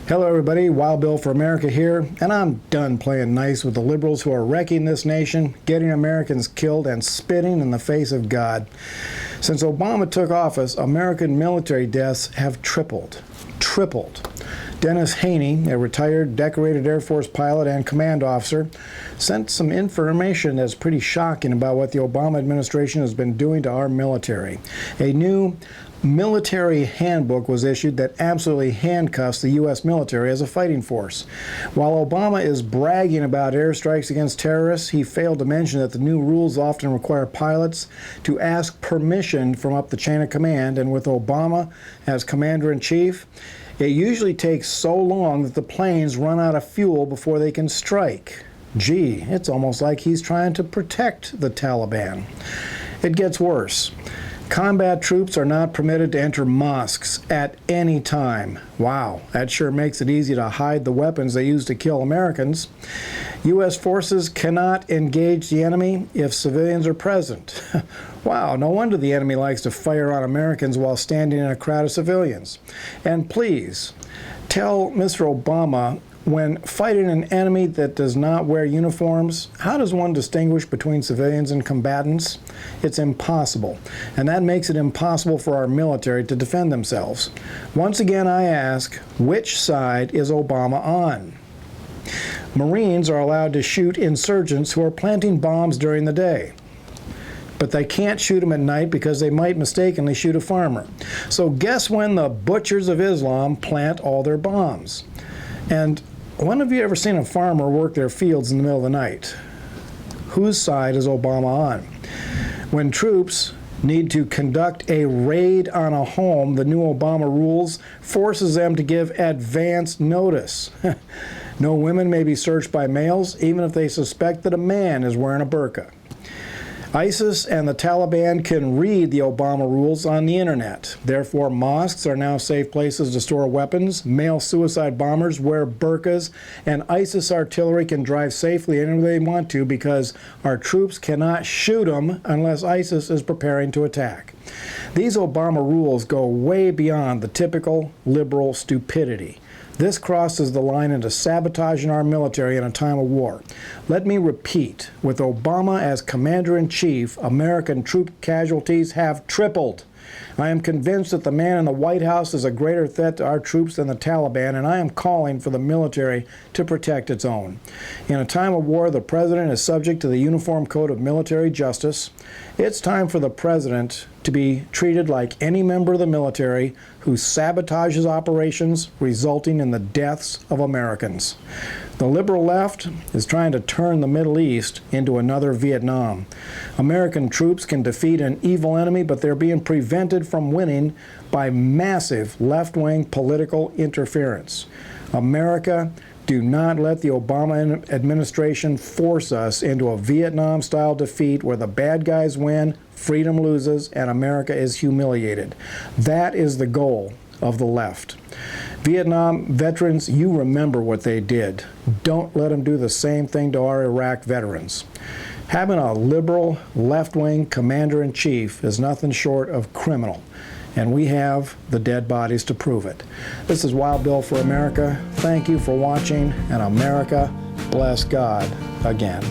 Hello everybody, Wild Bill for America here, and I'm done playing nice with the liberals who are wrecking this nation, getting Americans killed, and spitting in the face of God. Since Obama took office, American military deaths have tripled. Dennis Haney, a retired decorated Air Force pilot and command officer, sent some information that's pretty shocking about what the Obama administration has been doing to our military. A new military handbook was issued that absolutely handcuffs the U.S. military as a fighting force. While Obama is bragging about airstrikes against terrorists, he failed to mention that the new rules often require pilots to ask permission from up the chain of command, and with Obama as commander-in-chief, it usually takes so long that the planes run out of fuel before they can strike. Gee, it's almost like he's trying to protect the Taliban. It gets worse. Combat troops are not permitted to enter mosques at any time. Wow, that sure makes it easy to hide the weapons they use to kill Americans. U.S. forces cannot engage the enemy if civilians are present. Wow, no wonder the enemy likes to fire on Americans while standing in a crowd of civilians. And please, tell Mr. Obama, when fighting an enemy that does not wear uniforms, how does one distinguish between civilians and combatants? It's impossible, and that makes it impossible for our military to defend themselves. Once again, I ask, which side is Obama on? Marines are allowed to shoot insurgents who are planting bombs during the day, but they can't shoot them at night because they might mistakenly shoot a farmer. So guess when the butchers of Islam plant all their bombs? And when have you ever seen a farmer work their fields in the middle of the night? Whose side is Obama on? When troops need to conduct a raid on a home, the new Obama rules forces them to give advance notice. No women may be searched by males, even if they suspect that a man is wearing a burqa. ISIS and the Taliban can read the Obama rules on the internet. Therefore, mosques are now safe places to store weapons, male suicide bombers wear burqas, and ISIS artillery can drive safely anywhere they want to because our troops cannot shoot them unless ISIS is preparing to attack. These Obama rules go way beyond the typical liberal stupidity. This crosses the line into sabotaging our military in a time of war. Let me repeat, with Obama as commander-in-chief, American troop casualties have tripled. I am convinced that the man in the White House is a greater threat to our troops than the Taliban, and I am calling for the military to protect its own. In a time of war, the president is subject to the Uniform Code of Military Justice. It's time for the president to be treated like any member of the military who sabotages operations resulting in the deaths of Americans. The liberal left is trying to turn the Middle East into another Vietnam. American troops can defeat an evil enemy, but they're being prevented from winning by massive left-wing political interference. America, do not let the Obama administration force us into a Vietnam-style defeat where the bad guys win, freedom loses, and America is humiliated. That is the goal of the left. Vietnam veterans, you remember what they did. Don't let them do the same thing to our Iraq veterans. Having a liberal, left-wing commander-in-chief is nothing short of criminal, and we have the dead bodies to prove it. This is Wild Bill for America. Thank you for watching, and America bless God again.